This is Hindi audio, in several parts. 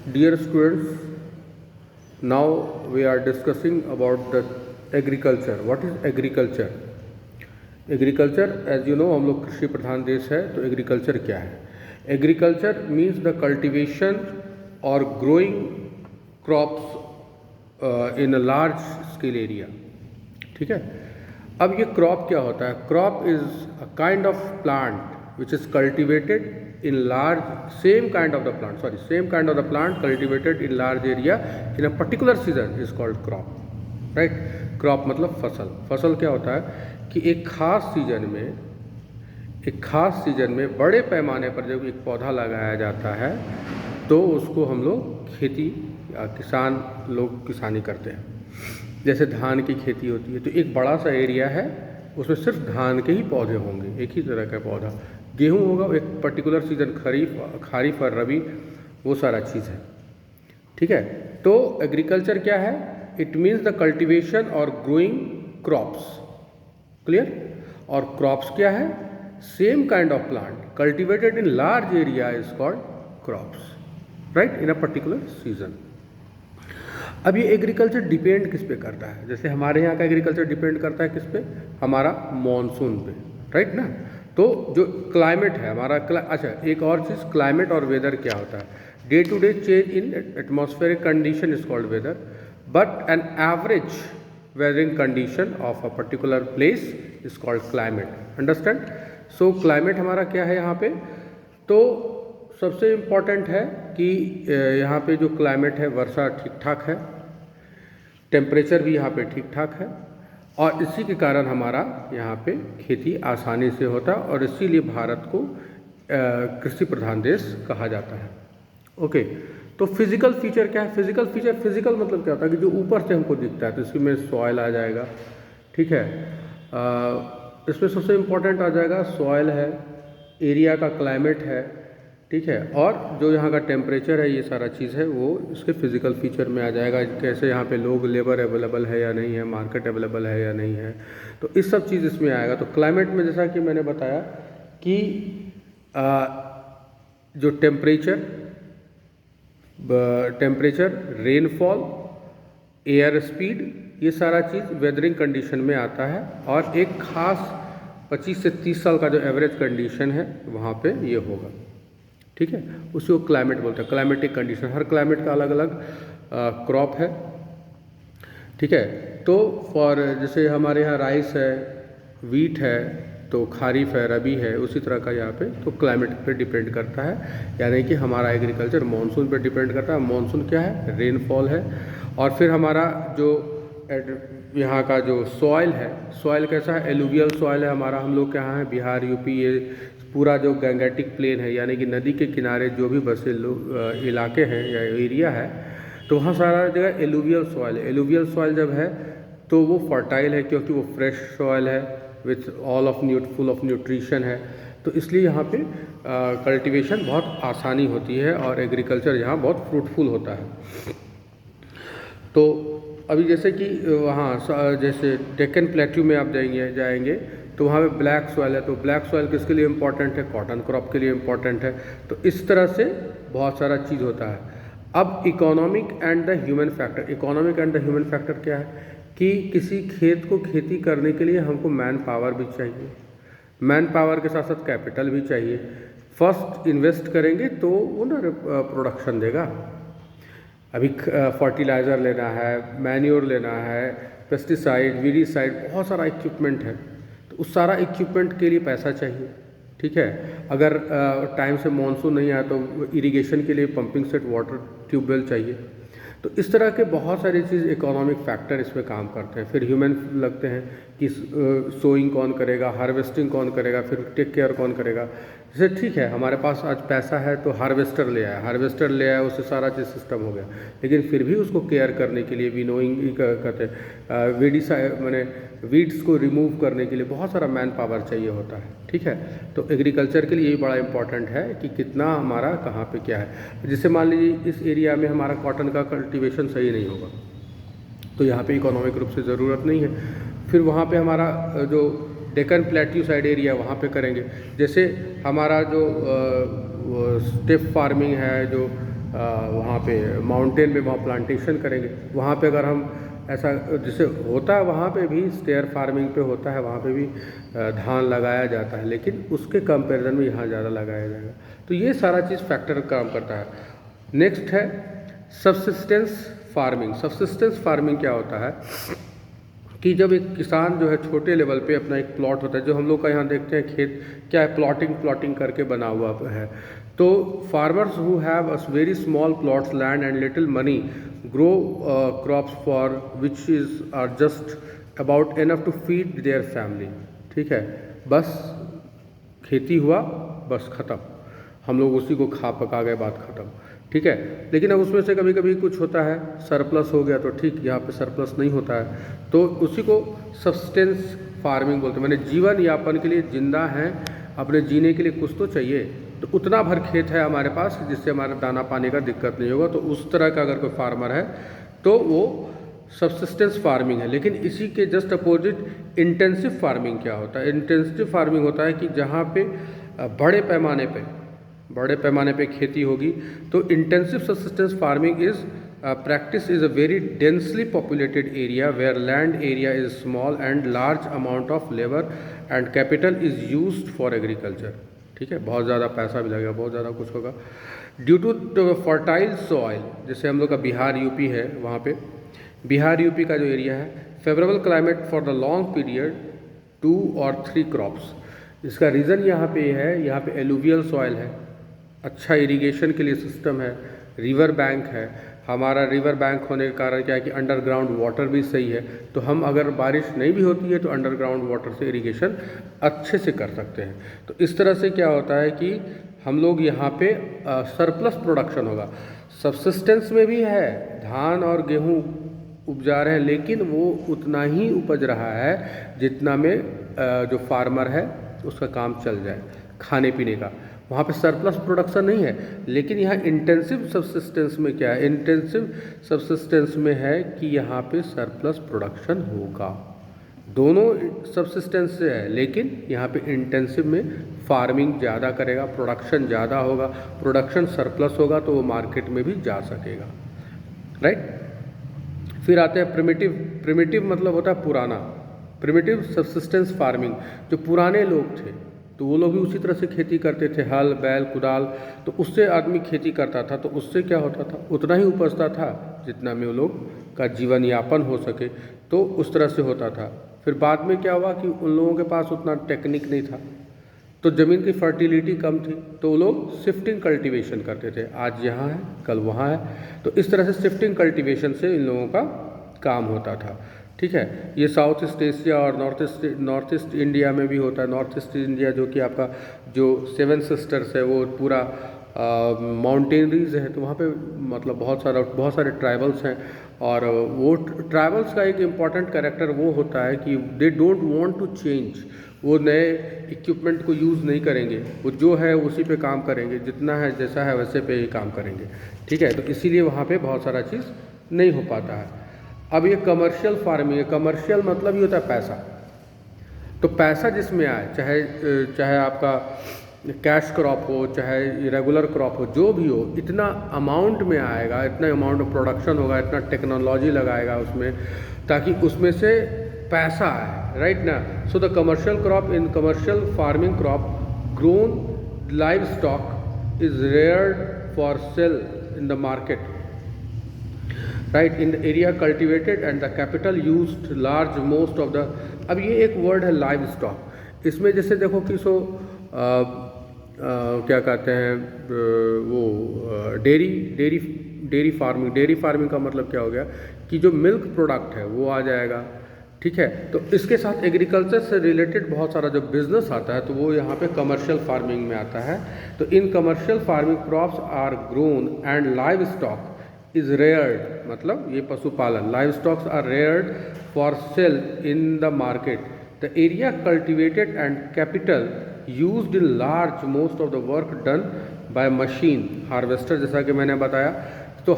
Dear students, now we are discussing about the agriculture. What is agriculture? Agriculture as you know हम लोग कृषि प्रधान देश है, तो एग्रीकल्चर क्या है? एग्रीकल्चर मीन्स द कल्टिवेशन और growing crops in a large scale area. ठीक है. अब ये क्रॉप क्या होता है? Crop is a kind of plant which is cultivated in large same kind of the plant cultivated in large area in a particular season is called crop, right? crop मतलब फसल क्या होता है कि एक खास सीजन में बड़े पैमाने पर जब एक पौधा लगाया जाता है तो उसको हम लोग खेती या किसान लोग किसानी करते हैं. जैसे धान की खेती होती है तो एक बड़ा सा एरिया है, उसमें सिर्फ धान के ही पौधे होंगे, एक ही तरह का पौधा. गेहूँ होगा एक पर्टिकुलर सीजन, खरीफ और रबी, वो सारा चीज़ है. ठीक है. तो एग्रीकल्चर क्या है? इट मीन्स द कल्टीवेशन और ग्रोइंग क्रॉप्स. क्लियर? और क्रॉप्स क्या है? Same kind of plant cultivated in large area is called crops, right, in a particular season. अब ये एग्रीकल्चर डिपेंड किस पे करता है? जैसे हमारे यहाँ का एग्रीकल्चर डिपेंड करता है किस पे? हमारा मॉनसून पे, राइट ना. तो जो क्लाइमेट है हमारा अच्छा, एक और चीज़, क्लाइमेट और वेदर क्या होता है? Day to day change in atmospheric condition is called weather, but an average weathering condition of a particular place is called climate. Understand? So climate हमारा क्या है यहाँ पे? तो सबसे इम्पॉर्टेंट है कि यहाँ पे जो क्लाइमेट है, वर्षा ठीक ठाक है, टेम्परेचर भी यहाँ पे ठीक ठाक है, और इसी के कारण हमारा यहाँ पे खेती आसानी से होता है, और इसीलिए भारत को कृषि प्रधान देश कहा जाता है. ओके. तो फिजिकल फीचर क्या है? फिजिकल मतलब क्या होता है कि जो ऊपर से हमको दिखता है, तो इसमें सॉइल आ जाएगा. ठीक है. इसमें सबसे इम्पोर्टेंट आ जाएगा सॉइल है, एरिया का क्लाइमेट है. ठीक है. और जो यहाँ का टेम्परेचर है, ये सारा चीज़ है वो इसके फिजिकल फीचर में आ जाएगा. कैसे यहाँ पे लोग, लेबर अवेलेबल है या नहीं है, मार्केट अवेलेबल है या नहीं है, तो इस सब चीज़ इसमें आएगा. तो क्लाइमेट में जैसा कि मैंने बताया कि जो टेम्परेचर, रेनफॉल, एयर स्पीड, ये सारा चीज़ वेदरिंग कंडीशन में आता है. और एक खास 25 से 30 साल का जो एवरेज कंडीशन है वहाँ पे ये होगा. ठीक है. उसी को क्लाइमेट बोलते हैं, क्लाइमेटिक कंडीशन. हर क्लाइमेट का अलग अलग क्रॉप है. ठीक है. तो फॉर जैसे हमारे यहाँ राइस है, वीट है, तो खारीफ है, रबी है, उसी तरह का यहाँ पे तो क्लाइमेट पे डिपेंड करता है. यानी कि हमारा एग्रीकल्चर मानसून पे डिपेंड करता है. मानसून क्या है? रेनफॉल है. और फिर हमारा जो यहाँ का जो सॉइल है, सॉइल कैसा है? एलुवियल सॉइल है हमारा. हम लोग के यहाँ है बिहार, यूपी, ये पूरा जो गैंगेटिक प्लेन है, यानी कि नदी के किनारे जो भी बसे इलाके हैं या एरिया है, तो वहाँ सारा जगह एलुवियल सॉइल है. एलुवियल सॉइल जब है तो वो फर्टाइल है, क्योंकि वो फ्रेश सॉइल है विथ फुल ऑफ न्यूट्रिशन है. तो इसलिए यहाँ पे कल्टीवेशन बहुत आसानी होती है और एग्रीकल्चर यहाँ बहुत फ्रूटफुल होता है. तो अभी जैसे कि वहाँ जैसे डेक्कन प्लेट्यू में आप जाएंगे तो वहाँ पे ब्लैक सॉइल है. तो ब्लैक सॉइल किसके लिए इम्पोर्टेंट है? कॉटन क्रॉप के लिए इम्पोर्टेंट है. तो इस तरह से बहुत सारा चीज़ होता है. अब economic and the human factor क्या है? कि किसी खेत को खेती करने के लिए हमको मैन पावर भी चाहिए. मैन पावर के साथ साथ कैपिटल भी चाहिए. फर्स्ट इन्वेस्ट करेंगे तो वो ना प्रोडक्शन देगा. अभी फर्टिलाइज़र लेना है, मैन्योर लेना है, पेस्टिसाइड, वीडिसाइड, बहुत सारा इक्विपमेंट है. तो उस सारा इक्विपमेंट के लिए पैसा चाहिए. ठीक है. अगर टाइम से मानसून नहीं आया तो इरिगेशन के लिए पंपिंग सेट, वाटर ट्यूबवेल चाहिए. तो इस तरह के बहुत सारी चीज़ इकोनॉमिक फैक्टर इसमें काम करते हैं. फिर ह्यूमन लगते हैं कि सोइंग कौन करेगा, हार्वेस्टिंग कौन करेगा, फिर टेक केयर कौन करेगा. जैसे ठीक है हमारे पास आज पैसा है तो हार्वेस्टर ले आया, उससे सारा चीज़ सिस्टम हो गया. लेकिन फिर भी उसको केयर करने के लिए विनोइंग कहते हैं, मैंने वीड्स को रिमूव करने के लिए बहुत सारा मैन पावर चाहिए होता है. ठीक है. तो एग्रीकल्चर के लिए ये बड़ा इंपॉर्टेंट है कि कितना हमारा कहाँ पे क्या है. जैसे मान लीजिए इस एरिया में हमारा कॉटन का कल्टीवेशन सही नहीं होगा तो यहाँ पे इकोनॉमिक रूप से ज़रूरत नहीं है. फिर वहाँ पे हमारा जो डेक्कन प्लेट्यू साइड एरिया वहाँ पे करेंगे. जैसे हमारा जो स्टेप फार्मिंग है, जो वहाँ वहाँ पे माउंटेन में वहाँ प्लांटेशन करेंगे। वहाँ पे अगर हम ऐसा जैसे होता है वहाँ पे भी स्टेयर फार्मिंग पे होता है, वहाँ पे भी धान लगाया जाता है, लेकिन उसके कंपैरिजन में यहाँ ज़्यादा लगाया जाएगा। तो ये सारा चीज़ फैक्टर काम करता है। नेक्स्ट है सबसिस्टेंस फार्मिंग। सबसिस्टेंस फार्मिंग क्या होता है कि जब एक किसान जो है छोटे लेवल पे अपना एक प्लॉट होता है, जो हम लोग का यहाँ देखते हैं खेत क्या है, प्लॉटिंग करके बना हुआ है। तो farmers who have a very small plots land and little money grow crops for which is are just about enough to feed their family. ठीक है, बस खेती हुआ, बस ख़त्म, हम लोग उसी को खा पका गए, बात ख़त्म। ठीक है, लेकिन अब उसमें से कभी कभी कुछ होता है, सरप्लस हो गया तो ठीक, यहाँ पे सरप्लस नहीं होता है तो उसी को सब्सटेंस फार्मिंग बोलते हैं। मैंने जीवन यापन के लिए जिंदा हैं, अपने जीने के लिए कुछ तो चाहिए, तो उतना भर खेत है हमारे पास जिससे हमारे दाना पानी का दिक्कत नहीं होगा। तो उस तरह का अगर कोई फार्मर है तो वो सब्सिस्टेंस फार्मिंग है। लेकिन इसी के जस्ट अपोजिट इंटेंसिव फार्मिंग क्या होता है? इंटेंसिव फार्मिंग होता है कि जहाँ पे बड़े पैमाने पे खेती होगी। तो intensive subsistence farming is practice is a very densely populated area where land area is small and large amount of labor and capital is used for agriculture। ठीक है, बहुत ज़्यादा पैसा भी लगेगा, बहुत ज़्यादा कुछ होगा। ड्यू टू फर्टाइल सॉइल, जैसे हम लोग का बिहार यूपी है, वहाँ पे बिहार यूपी का जो एरिया है, favourable climate for the long period 2 और 3 क्रॉप्स। इसका रीज़न यहाँ पे है, यहाँ पे एलुवियल सॉइल है, अच्छा इरिगेशन के लिए सिस्टम है, रिवर बैंक है। हमारा रिवर बैंक होने के कारण क्या है कि अंडरग्राउंड वाटर भी सही है, तो हम अगर बारिश नहीं भी होती है तो अंडरग्राउंड वाटर से इरिगेशन अच्छे से कर सकते हैं। तो इस तरह से क्या होता है कि हम लोग यहाँ पे सरप्लस प्रोडक्शन होगा। सब्सिस्टेंस में भी है, धान और गेहूँ उपजा रहे हैं, लेकिन वो उतना ही उपज रहा है जितना में जो फार्मर है उसका काम चल जाए खाने पीने का। वहाँ पे सरप्लस प्रोडक्शन नहीं है। लेकिन यहाँ इंटेंसिव सब्सिस्टेंस में क्या है? इंटेंसिव सब्सिस्टेंस में है कि यहाँ पे सरप्लस प्रोडक्शन होगा। दोनों सब्सिस्टेंस से है, लेकिन यहाँ पे इंटेंसिव में फार्मिंग ज़्यादा करेगा, प्रोडक्शन ज़्यादा होगा, प्रोडक्शन सरप्लस होगा तो वो मार्केट में भी जा सकेगा। राइट, फिर आते हैं प्रिमिटिव मतलब होता है पुराना। प्रिमिटिव सब्सिस्टेंस फार्मिंग, जो पुराने लोग थे तो वो लोग भी उसी तरह से खेती करते थे, हल बैल कुदाल, तो उससे आदमी खेती करता था, तो उससे क्या होता था, उतना ही उपजता था जितना में वो लोग का जीवन यापन हो सके, तो उस तरह से होता था। फिर बाद में क्या हुआ कि उन लोगों के पास उतना टेक्निक नहीं था, तो ज़मीन की फर्टिलिटी कम थी, तो वो लोग शिफ्टिंग कल्टीवेशन करते थे, आज यहाँ है कल वहाँ है, तो इस तरह से शिफ्टिंग कल्टीवेशन से इन लोगों का काम होता था। ठीक है, ये साउथ ईस्ट एशिया और नॉर्थ ईस्ट इंडिया में भी होता है। नॉर्थ ईस्ट इंडिया जो कि आपका जो 7 सिस्टर्स है वो पूरा माउंटेनरीज है, तो वहाँ पे मतलब बहुत सारे ट्राइबल्स हैं, और वो ट्राइबल्स का एक इम्पॉर्टेंट कैरेक्टर वो होता है कि they don't want to change. वो नए इक्विपमेंट को यूज़ नहीं करेंगे, वो जो है उसी पे काम करेंगे, जितना है जैसा है वैसे पे ही काम करेंगे। ठीक है, तो इसीलिए वहाँ पे बहुत सारा चीज़ नहीं हो पाता है। अब ये कमर्शियल फार्मिंग है। कमर्शियल मतलब ये होता है पैसा, तो पैसा जिसमें आए, चाहे आपका कैश क्रॉप हो, चाहे रेगुलर क्रॉप हो, जो भी हो, इतना अमाउंट में आएगा, इतना अमाउंट ऑफ प्रोडक्शन होगा, इतना टेक्नोलॉजी लगाएगा उसमें, ताकि उसमें से पैसा आए। राइट ना, so the commercial crop in commercial farming crop grown live stock is reared for sale in the market. Right, in the area cultivated and the capital used large most of the. अब ये एक वर्ड है लाइव स्टॉक, इसमें जैसे देखो कि क्या कहते हैं वो डेयरी फार्मिंग का मतलब क्या हो गया कि जो मिल्क प्रोडक्ट है वो आ जाएगा। ठीक है, तो इसके साथ एग्रीकल्चर से रिलेटेड बहुत सारा जो बिजनेस आता है तो वो यहाँ पे कमर्शियल फार्मिंग में आता है। तो in commercial farming crops are grown and livestock is reared, मतलब ये पशुपालन, livestocks are reared for sale in the market. The area cultivated and capital used in large most of the work done by machine harvester. जैसा कि मैंने बताया, तो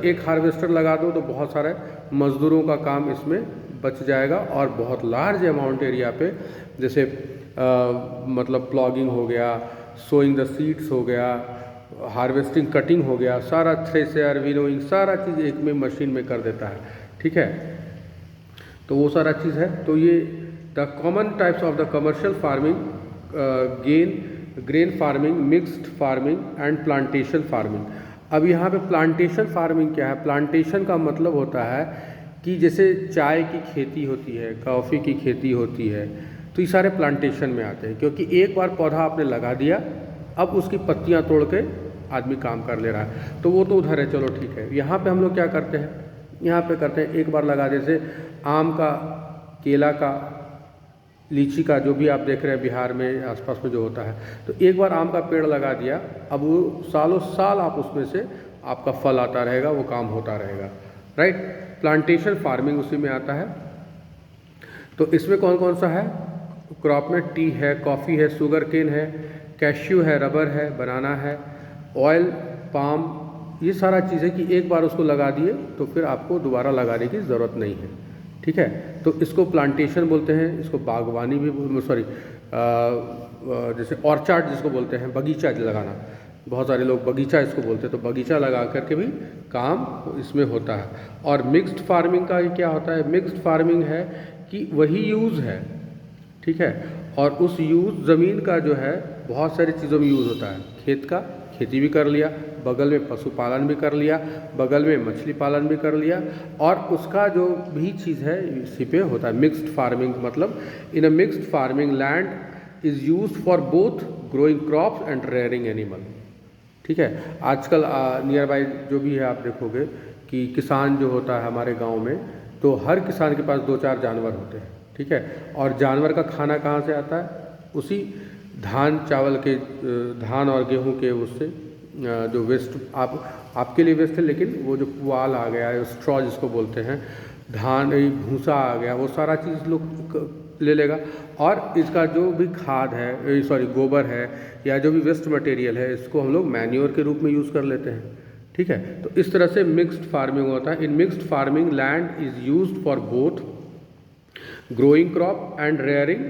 एक हार्वेस्टर लगा दो तो बहुत सारे मजदूरों का काम इसमें बच जाएगा, और बहुत लार्ज अमाउंट एरिया पे, जैसे मतलब प्लॉगिंग हो गया, सोइंग द सीड्स हो गया, हार्वेस्टिंग, कटिंग हो गया, सारा थ्रेशर, विनोइंग, सारा चीज़ एक में मशीन में कर देता है। ठीक है, तो वो सारा चीज़ है। तो ये the common types of the commercial farming, grain farming, mixed farming and plantation farming. अब यहाँ पे प्लांटेशन फार्मिंग क्या है? प्लांटेशन का मतलब होता है कि जैसे चाय की खेती होती है, कॉफ़ी की खेती होती है, तो ये सारे प्लांटेशन में आते हैं, क्योंकि एक बार पौधा आपने लगा दिया, अब उसकी पत्तियाँ तोड़ के आदमी काम कर ले रहा है, तो वो तो उधर है, चलो ठीक है। यहाँ पे हम लोग क्या करते हैं? यहाँ पे करते हैं एक बार लगा, जैसे आम का, केला का, लीची का, जो भी आप देख रहे हैं बिहार में आसपास में जो होता है, तो एक बार आम का पेड़ लगा दिया, अब वो सालों साल आप उसमें से आपका फल आता रहेगा, वो काम होता रहेगा, राइट। प्लांटेशन फार्मिंग उसी में आता है। तो इसमें कौन कौन सा है? क्रॉप में टी है, कॉफ़ी है, शुगर केन है, कैश्यू है, रबर है, बनाना है, ऑयल पाम, ये सारा चीज़ है कि एक बार उसको लगा दिए तो फिर आपको दोबारा लगाने की ज़रूरत नहीं है। ठीक है, तो इसको प्लांटेशन बोलते हैं, इसको बागवानी भी, सॉरी जैसे ऑर्चार्ड जिसको बोलते हैं, बगीचा लगाना, बहुत सारे लोग बगीचा इसको बोलते हैं, तो बगीचा लगा करके भी काम इसमें होता है। और मिक्स्ड फार्मिंग का क्या होता है? मिक्स्ड फार्मिंग है कि वही यूज़ है, ठीक है, और उस यूज़ ज़मीन का जो है बहुत सारी चीज़ों में यूज़ होता है। खेत का खेती भी कर लिया, बगल में पशुपालन भी कर लिया, बगल में मछली पालन भी कर लिया, और उसका जो भी चीज़ है इसी पे होता है। मिक्स्ड फार्मिंग मतलब in a mixed farming land is used for both growing crops and rearing animal. ठीक है, आजकल नियर बाई जो भी है आप देखोगे कि किसान जो होता है हमारे गांव में, तो हर किसान के पास 2-4 जानवर होते हैं। ठीक है, और जानवर का खाना कहाँ से आता है? उसी धान चावल के, धान और गेहूं के उससे जो वेस्ट आपके लिए वेस्ट है, लेकिन वो जो पुआल आ गया है, स्ट्रॉ जिसको बोलते हैं, धान भूसा आ गया, वो सारा चीज़ लोग ले लेगा, और इसका जो भी खाद है, सॉरी गोबर है, या जो भी वेस्ट मटेरियल है, इसको हम लोग मैन्योर के रूप में यूज़ कर लेते हैं। ठीक है, तो इस तरह से मिक्स्ड फार्मिंग होता है। In mixed farming land is used for both growing crop and rearing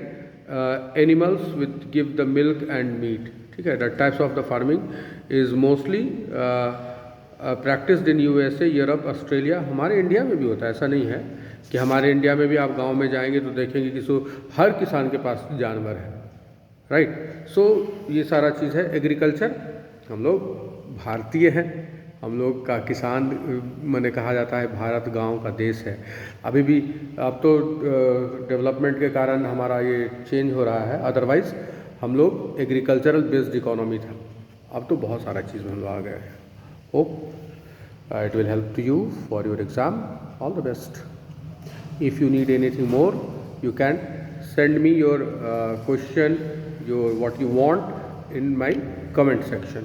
animals with give the milk and meat. ठीक है, the types of the farming is mostly practised in USA, Europe, Australia. हमारे इंडिया में भी होता है, ऐसा नहीं है कि हमारे इंडिया में भी आप गांव में जाएंगे तो देखेंगे कि हर किसान के पास जानवर है, राइट। सो ये सारा चीज़ है। एग्रीकल्चर, हम लोग भारतीय हैं, हम लोग का किसान, मैंने कहा जाता है भारत गांव का देश है। अभी भी, अब तो डेवलपमेंट के कारण हमारा ये चेंज हो रहा है, अदरवाइज़ हम लोग एग्रीकल्चरल बेस्ड इकोनॉमी था, अब तो बहुत सारा चीज़ में हम लोग आ गए हैं। Hope it will help to you for your exam. All the best. If you need anything more, you can send me your question, your what you want in my comment section.